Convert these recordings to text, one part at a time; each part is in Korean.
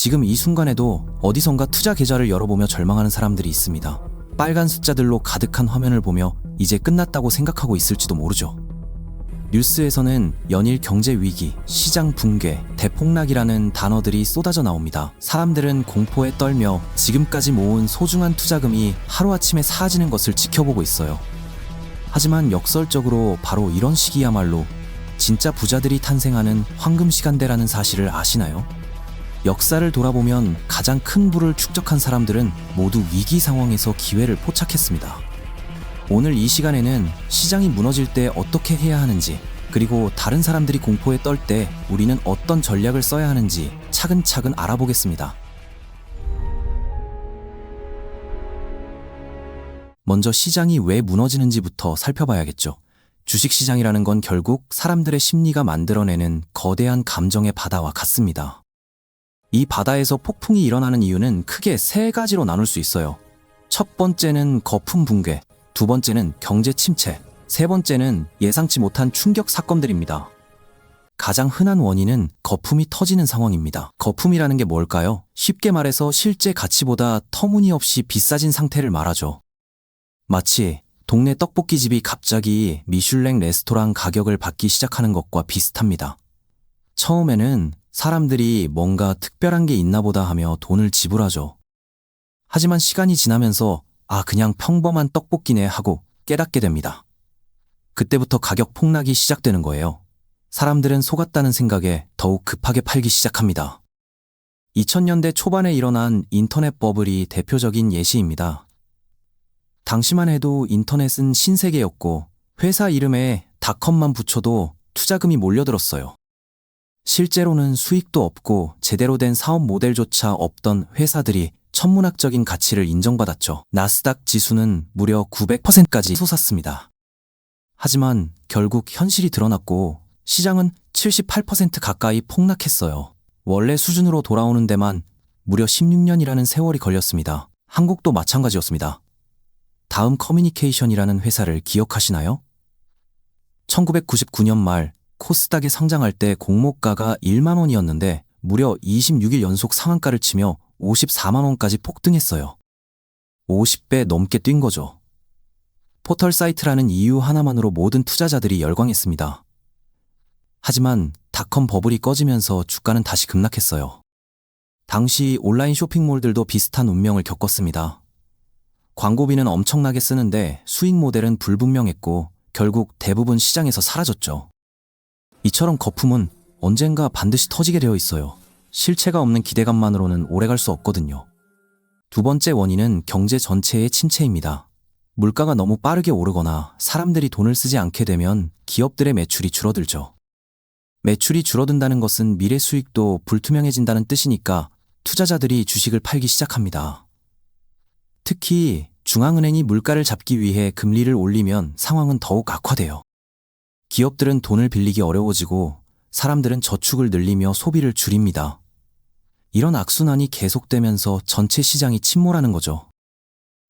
지금 이 순간에도 어디선가 투자 계좌를 열어보며 절망하는 사람들이 있습니다. 빨간 숫자들로 가득한 화면을 보며 이제 끝났다고 생각하고 있을지도 모르죠. 뉴스에서는 연일 경제 위기, 시장 붕괴, 대폭락이라는 단어들이 쏟아져 나옵니다. 사람들은 공포에 떨며 지금까지 모은 소중한 투자금이 하루아침에 사라지는 것을 지켜보고 있어요. 하지만 역설적으로 바로 이런 시기야말로 진짜 부자들이 탄생하는 황금 시간대라는 사실을 아시나요? 역사를 돌아보면 가장 큰 부를 축적한 사람들은 모두 위기 상황에서 기회를 포착했습니다. 오늘 이 시간에는 시장이 무너질 때 어떻게 해야 하는지, 그리고 다른 사람들이 공포에 떨 때 우리는 어떤 전략을 써야 하는지 차근차근 알아보겠습니다. 먼저 시장이 왜 무너지는지부터 살펴봐야겠죠. 주식시장이라는 건 결국 사람들의 심리가 만들어내는 거대한 감정의 바다와 같습니다. 이 바다에서 폭풍이 일어나는 이유는 크게 세 가지로 나눌 수 있어요. 첫 번째는 거품 붕괴, 두 번째는 경제 침체, 세 번째는 예상치 못한 충격 사건들입니다. 가장 흔한 원인은 거품이 터지는 상황입니다. 거품이라는 게 뭘까요? 쉽게 말해서 실제 가치보다 터무니없이 비싸진 상태를 말하죠. 마치 동네 떡볶이집이 갑자기 미슐랭 레스토랑 가격을 받기 시작하는 것과 비슷합니다. 처음에는 사람들이 뭔가 특별한 게 있나 보다 하며 돈을 지불하죠. 하지만 시간이 지나면서 그냥 평범한 떡볶이네 하고 깨닫게 됩니다. 그때부터 가격 폭락이 시작되는 거예요. 사람들은 속았다는 생각에 더욱 급하게 팔기 시작합니다. 2000년대 초반에 일어난 인터넷 버블이 대표적인 예시입니다. 당시만 해도 인터넷은 신세계였고 회사 이름에 닷컴만 붙여도 투자금이 몰려들었어요. 실제로는 수익도 없고 제대로 된 사업 모델조차 없던 회사들이 천문학적인 가치를 인정받았죠. 나스닥 지수는 무려 900%까지 솟았습니다. 하지만 결국 현실이 드러났고 시장은 78% 가까이 폭락했어요. 원래 수준으로 돌아오는 데만 무려 16년이라는 세월이 걸렸습니다. 한국도 마찬가지였습니다. 다음 커뮤니케이션이라는 회사를 기억하시나요? 1999년 말 코스닥에 상장할 때 공모가가 1만 원이었는데 무려 26일 연속 상한가를 치며 54만 원까지 폭등했어요. 50배 넘게 뛴 거죠. 포털 사이트라는 이유 하나만으로 모든 투자자들이 열광했습니다. 하지만 닷컴 버블이 꺼지면서 주가는 다시 급락했어요. 당시 온라인 쇼핑몰들도 비슷한 운명을 겪었습니다. 광고비는 엄청나게 쓰는데 수익 모델은 불분명했고 결국 대부분 시장에서 사라졌죠. 이처럼 거품은 언젠가 반드시 터지게 되어 있어요. 실체가 없는 기대감만으로는 오래갈 수 없거든요. 두 번째 원인은 경제 전체의 침체입니다. 물가가 너무 빠르게 오르거나 사람들이 돈을 쓰지 않게 되면 기업들의 매출이 줄어들죠. 매출이 줄어든다는 것은 미래 수익도 불투명해진다는 뜻이니까 투자자들이 주식을 팔기 시작합니다. 특히 중앙은행이 물가를 잡기 위해 금리를 올리면 상황은 더욱 악화돼요. 기업들은 돈을 빌리기 어려워지고 사람들은 저축을 늘리며 소비를 줄입니다. 이런 악순환이 계속되면서 전체 시장이 침몰하는 거죠.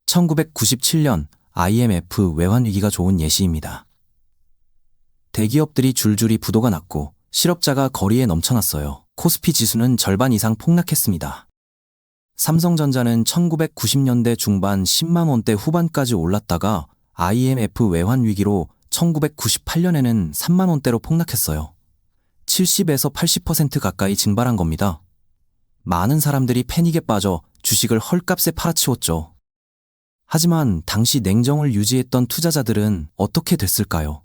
1997년 IMF 외환위기가 좋은 예시입니다. 대기업들이 줄줄이 부도가 났고 실업자가 거리에 넘쳐났어요. 코스피 지수는 절반 이상 폭락했습니다. 삼성전자는 1990년대 중반 10만 원대 후반까지 올랐다가 IMF 외환위기로 1998년에는 3만 원대로 폭락했어요. 70에서 80% 가까이 증발한 겁니다. 많은 사람들이 패닉에 빠져 주식을 헐값에 팔아치웠죠. 하지만 당시 냉정을 유지했던 투자자들은 어떻게 됐을까요?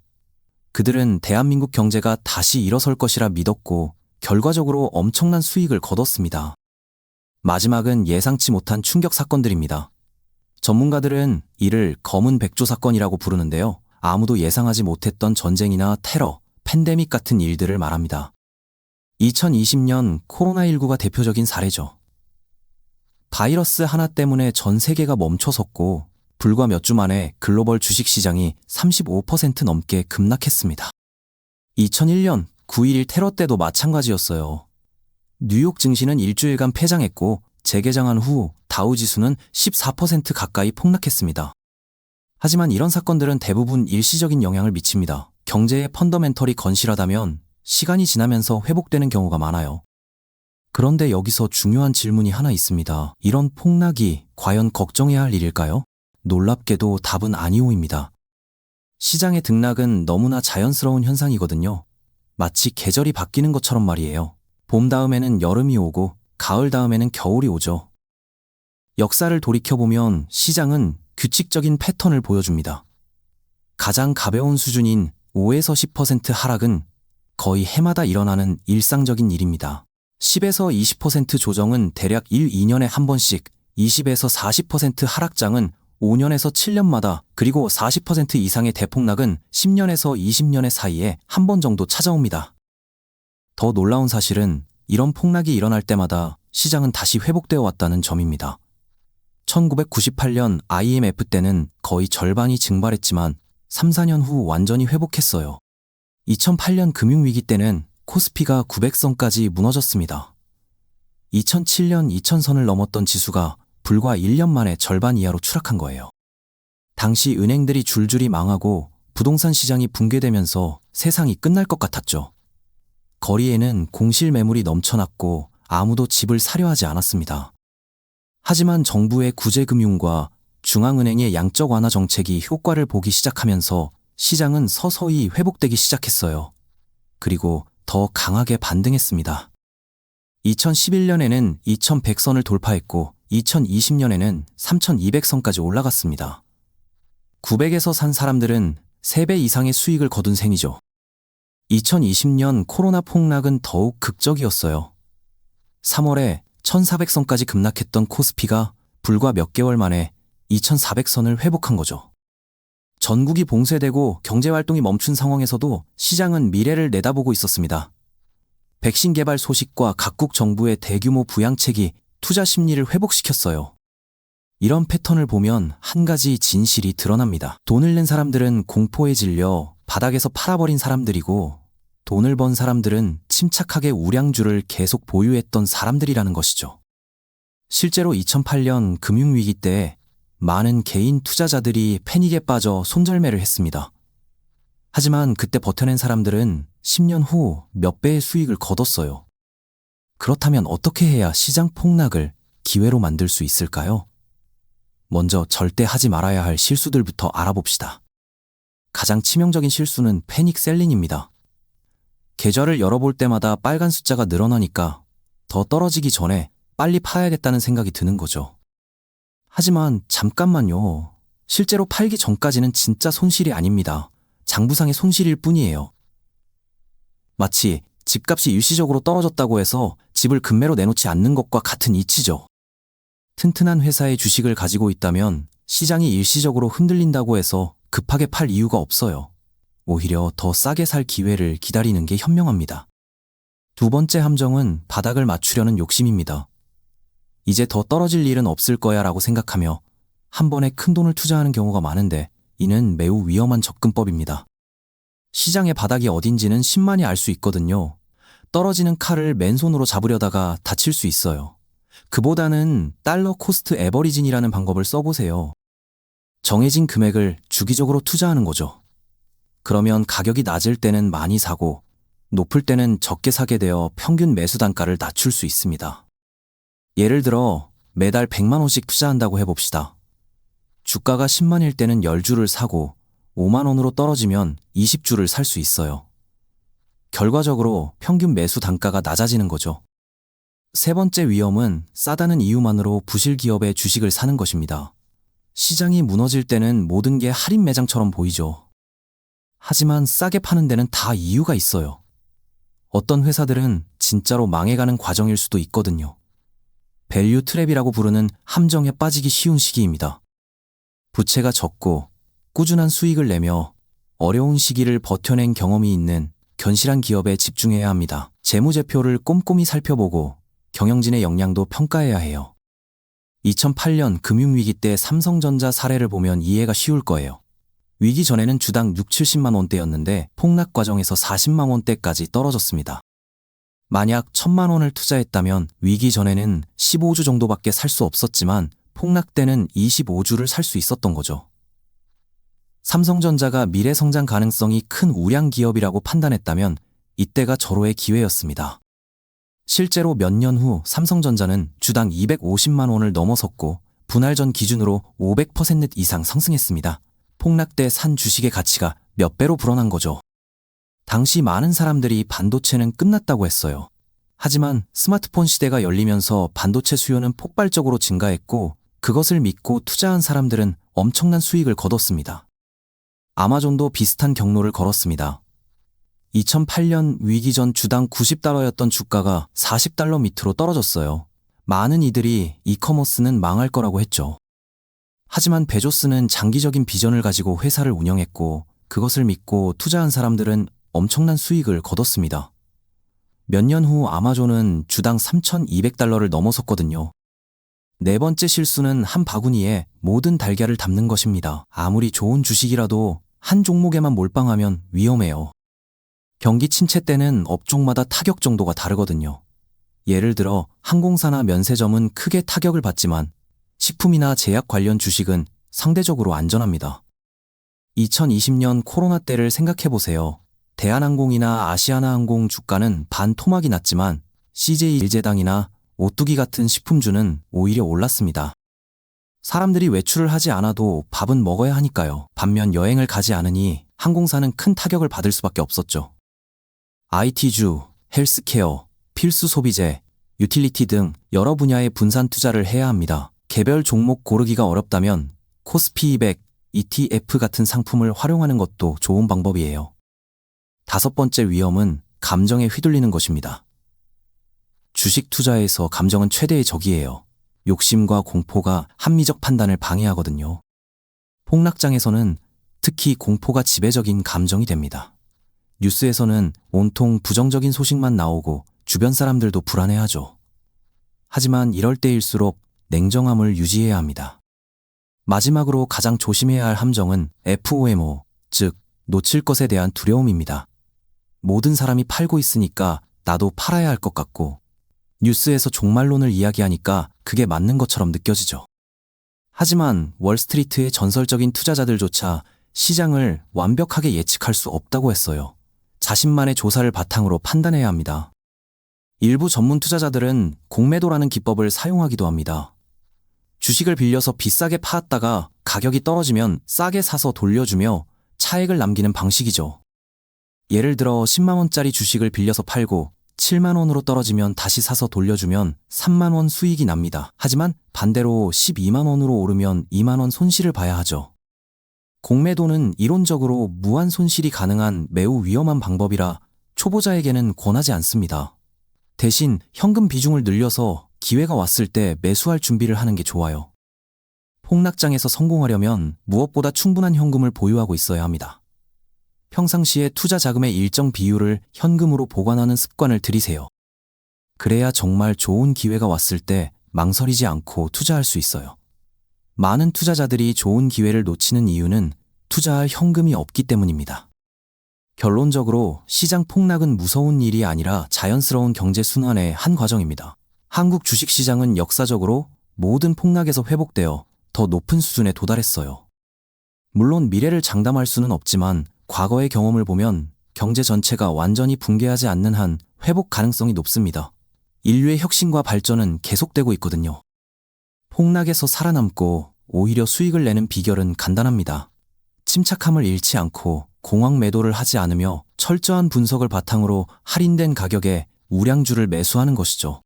그들은 대한민국 경제가 다시 일어설 것이라 믿었고 결과적으로 엄청난 수익을 거뒀습니다. 마지막은 예상치 못한 충격 사건들입니다. 전문가들은 이를 검은 백조 사건이라고 부르는데요. 아무도 예상하지 못했던 전쟁이나 테러, 팬데믹 같은 일들을 말합니다. 2020년 코로나19가 대표적인 사례죠. 바이러스 하나 때문에 전 세계가 멈춰섰고 불과 몇 주 만에 글로벌 주식시장이 35% 넘게 급락했습니다. 2001년 9.11 테러 때도 마찬가지였어요. 뉴욕 증시는 일주일간 폐장했고 재개장한 후 다우지수는 14% 가까이 폭락했습니다. 하지만 이런 사건들은 대부분 일시적인 영향을 미칩니다. 경제의 펀더멘털이 건실하다면 시간이 지나면서 회복되는 경우가 많아요. 그런데 여기서 중요한 질문이 하나 있습니다. 이런 폭락이 과연 걱정해야 할 일일까요? 놀랍게도 답은 아니오입니다. 시장의 등락은 너무나 자연스러운 현상이거든요. 마치 계절이 바뀌는 것처럼 말이에요. 봄 다음에는 여름이 오고 가을 다음에는 겨울이 오죠. 역사를 돌이켜보면 시장은 규칙적인 패턴을 보여줍니다. 가장 가벼운 수준인 5에서 10% 하락은 거의 해마다 일어나는 일상적인 일입니다. 10에서 20% 조정은 대략 1, 2년에 한 번씩, 20에서 40% 하락장은 5년에서 7년마다, 그리고 40% 이상의 대폭락은 10년에서 20년의 사이에 한 번 정도 찾아옵니다. 더 놀라운 사실은 이런 폭락이 일어날 때마다 시장은 다시 회복되어 왔다는 점입니다. 1998년 IMF 때는 거의 절반이 증발했지만 3, 4년 후 완전히 회복했어요. 2008년 금융위기 때는 코스피가 900선까지 무너졌습니다. 2007년 2000선을 넘었던 지수가 불과 1년 만에 절반 이하로 추락한 거예요. 당시 은행들이 줄줄이 망하고 부동산 시장이 붕괴되면서 세상이 끝날 것 같았죠. 거리에는 공실 매물이 넘쳐났고 아무도 집을 사려 하지 않았습니다. 하지만 정부의 구제금융과 중앙은행의 양적 완화 정책이 효과를 보기 시작하면서 시장은 서서히 회복되기 시작했어요. 그리고 더 강하게 반등했습니다. 2011년에는 2100선을 돌파했고 2020년에는 3200선까지 올라갔습니다. 900에서 산 사람들은 3배 이상의 수익을 거둔 셈이죠. 2020년 코로나 폭락은 더욱 극적이었어요. 3월에 1400선까지 급락했던 코스피가 불과 몇 개월 만에 2400선을 회복한 거죠. 전국이 봉쇄되고 경제활동이 멈춘 상황에서도 시장은 미래를 내다보고 있었습니다. 백신 개발 소식과 각국 정부의 대규모 부양책이 투자 심리를 회복시켰어요. 이런 패턴을 보면 한 가지 진실이 드러납니다. 돈을 낸 사람들은 공포에 질려 바닥에서 팔아버린 사람들이고, 돈을 번 사람들은 침착하게 우량주를 계속 보유했던 사람들이라는 것이죠. 실제로 2008년 금융위기 때 많은 개인 투자자들이 패닉에 빠져 손절매를 했습니다. 하지만 그때 버텨낸 사람들은 10년 후 몇 배의 수익을 거뒀어요. 그렇다면 어떻게 해야 시장 폭락을 기회로 만들 수 있을까요? 먼저 절대 하지 말아야 할 실수들부터 알아봅시다. 가장 치명적인 실수는 패닉 셀링입니다. 계좌를 열어볼 때마다 빨간 숫자가 늘어나니까 더 떨어지기 전에 빨리 파야겠다는 생각이 드는 거죠. 하지만 잠깐만요. 실제로 팔기 전까지는 진짜 손실이 아닙니다. 장부상의 손실일 뿐이에요. 마치 집값이 일시적으로 떨어졌다고 해서 집을 급매로 내놓지 않는 것과 같은 이치죠. 튼튼한 회사의 주식을 가지고 있다면 시장이 일시적으로 흔들린다고 해서 급하게 팔 이유가 없어요. 오히려 더 싸게 살 기회를 기다리는 게 현명합니다. 두 번째 함정은 바닥을 맞추려는 욕심입니다. 이제 더 떨어질 일은 없을 거야 라고 생각하며 한 번에 큰 돈을 투자하는 경우가 많은데, 이는 매우 위험한 접근법입니다. 시장의 바닥이 어딘지는 신만이 알 수 있거든요. 떨어지는 칼을 맨손으로 잡으려다가 다칠 수 있어요. 그보다는 달러 코스트 에버리진이라는 방법을 써보세요. 정해진 금액을 주기적으로 투자하는 거죠. 그러면 가격이 낮을 때는 많이 사고 높을 때는 적게 사게 되어 평균 매수 단가를 낮출 수 있습니다. 예를 들어 매달 100만 원씩 투자한다고 해봅시다. 주가가 10만일 때는 10주를 사고 5만 원으로 떨어지면 20주를 살 수 있어요. 결과적으로 평균 매수 단가가 낮아지는 거죠. 세 번째 위험은 싸다는 이유만으로 부실 기업의 주식을 사는 것입니다. 시장이 무너질 때는 모든 게 할인 매장처럼 보이죠. 하지만 싸게 파는 데는 다 이유가 있어요. 어떤 회사들은 진짜로 망해가는 과정일 수도 있거든요. 밸류 트랩이라고 부르는 함정에 빠지기 쉬운 시기입니다. 부채가 적고 꾸준한 수익을 내며 어려운 시기를 버텨낸 경험이 있는 견실한 기업에 집중해야 합니다. 재무제표를 꼼꼼히 살펴보고 경영진의 역량도 평가해야 해요. 2008년 금융위기 때 삼성전자 사례를 보면 이해가 쉬울 거예요. 위기 전에는 주당 6, 70만 원대였는데 폭락 과정에서 40만 원대까지 떨어졌습니다. 만약 1000만 원을 투자했다면 위기 전에는 15주 정도밖에 살 수 없었지만 폭락 때는 25주를 살 수 있었던 거죠. 삼성전자가 미래 성장 가능성이 큰 우량 기업이라고 판단했다면 이때가 절호의 기회였습니다. 실제로 몇 년 후 삼성전자는 주당 250만 원을 넘어섰고 분할 전 기준으로 500% 이상 상승했습니다. 폭락 때 산 주식의 가치가 몇 배로 불어난 거죠. 당시 많은 사람들이 반도체는 끝났다고 했어요. 하지만 스마트폰 시대가 열리면서 반도체 수요는 폭발적으로 증가했고 그것을 믿고 투자한 사람들은 엄청난 수익을 거뒀습니다. 아마존도 비슷한 경로를 걸었습니다. 2008년 위기 전 주당 90달러였던 주가가 40달러 밑으로 떨어졌어요. 많은 이들이 이커머스는 망할 거라고 했죠. 하지만 베조스는 장기적인 비전을 가지고 회사를 운영했고 그것을 믿고 투자한 사람들은 엄청난 수익을 거뒀습니다. 몇 년 후 아마존은 주당 3,200달러를 넘어섰거든요. 네 번째 실수는 한 바구니에 모든 달걀을 담는 것입니다. 아무리 좋은 주식이라도 한 종목에만 몰빵하면 위험해요. 경기 침체 때는 업종마다 타격 정도가 다르거든요. 예를 들어 항공사나 면세점은 크게 타격을 받지만 식품이나 제약 관련 주식은 상대적으로 안전합니다. 2020년 코로나 때를 생각해보세요. 대한항공이나 아시아나항공 주가는 반토막이 났지만 CJ 일제당이나 오뚜기 같은 식품주는 오히려 올랐습니다. 사람들이 외출을 하지 않아도 밥은 먹어야 하니까요. 반면 여행을 가지 않으니 항공사는 큰 타격을 받을 수밖에 없었죠. IT주, 헬스케어, 필수 소비재, 유틸리티 등 여러 분야에 분산 투자를 해야 합니다. 개별 종목 고르기가 어렵다면 코스피 200, ETF 같은 상품을 활용하는 것도 좋은 방법이에요. 다섯 번째 위험은 감정에 휘둘리는 것입니다. 주식 투자에서 감정은 최대의 적이에요. 욕심과 공포가 합리적 판단을 방해하거든요. 폭락장에서는 특히 공포가 지배적인 감정이 됩니다. 뉴스에서는 온통 부정적인 소식만 나오고 주변 사람들도 불안해하죠. 하지만 이럴 때일수록 냉정함을 유지해야 합니다. 마지막으로 가장 조심해야 할 함정은 FOMO, 즉 놓칠 것에 대한 두려움입니다. 모든 사람이 팔고 있으니까 나도 팔아야 할 것 같고 뉴스에서 종말론을 이야기하니까 그게 맞는 것처럼 느껴지죠. 하지만 월스트리트의 전설적인 투자자들조차 시장을 완벽하게 예측할 수 없다고 했어요. 자신만의 조사를 바탕으로 판단해야 합니다. 일부 전문 투자자들은 공매도라는 기법을 사용하기도 합니다. 주식을 빌려서 비싸게 팔았다가 가격이 떨어지면 싸게 사서 돌려주며 차익을 남기는 방식이죠. 예를 들어 10만 원짜리 주식을 빌려서 팔고 7만 원으로 떨어지면 다시 사서 돌려주면 3만 원 수익이 납니다. 하지만 반대로 12만 원으로 오르면 2만 원 손실을 봐야 하죠. 공매도는 이론적으로 무한 손실이 가능한 매우 위험한 방법이라 초보자에게는 권하지 않습니다. 대신 현금 비중을 늘려서 기회가 왔을 때 매수할 준비를 하는 게 좋아요. 폭락장에서 성공하려면 무엇보다 충분한 현금을 보유하고 있어야 합니다. 평상시에 투자 자금의 일정 비율을 현금으로 보관하는 습관을 들이세요. 그래야 정말 좋은 기회가 왔을 때 망설이지 않고 투자할 수 있어요. 많은 투자자들이 좋은 기회를 놓치는 이유는 투자할 현금이 없기 때문입니다. 결론적으로 시장 폭락은 무서운 일이 아니라 자연스러운 경제 순환의 한 과정입니다. 한국 주식시장은 역사적으로 모든 폭락에서 회복되어 더 높은 수준에 도달했어요. 물론 미래를 장담할 수는 없지만 과거의 경험을 보면 경제 전체가 완전히 붕괴하지 않는 한 회복 가능성이 높습니다. 인류의 혁신과 발전은 계속되고 있거든요. 폭락에서 살아남고 오히려 수익을 내는 비결은 간단합니다. 침착함을 잃지 않고 공황 매도를 하지 않으며 철저한 분석을 바탕으로 할인된 가격에 우량주를 매수하는 것이죠.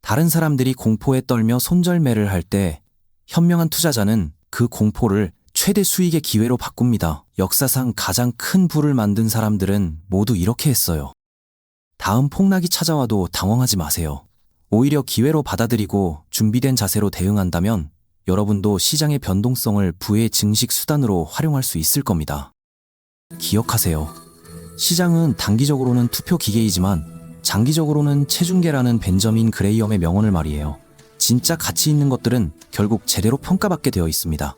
다른 사람들이 공포에 떨며 손절매를 할 때 현명한 투자자는 그 공포를 최대 수익의 기회로 바꿉니다. 역사상 가장 큰 부를 만든 사람들은 모두 이렇게 했어요. 다음 폭락이 찾아와도 당황하지 마세요. 오히려 기회로 받아들이고 준비된 자세로 대응한다면 여러분도 시장의 변동성을 부의 증식 수단으로 활용할 수 있을 겁니다. 기억하세요. 시장은 단기적으로는 투표 기계이지만 장기적으로는 체중계라는 벤저민 그레이엄의 명언을 말이에요. 진짜 가치 있는 것들은 결국 제대로 평가받게 되어 있습니다.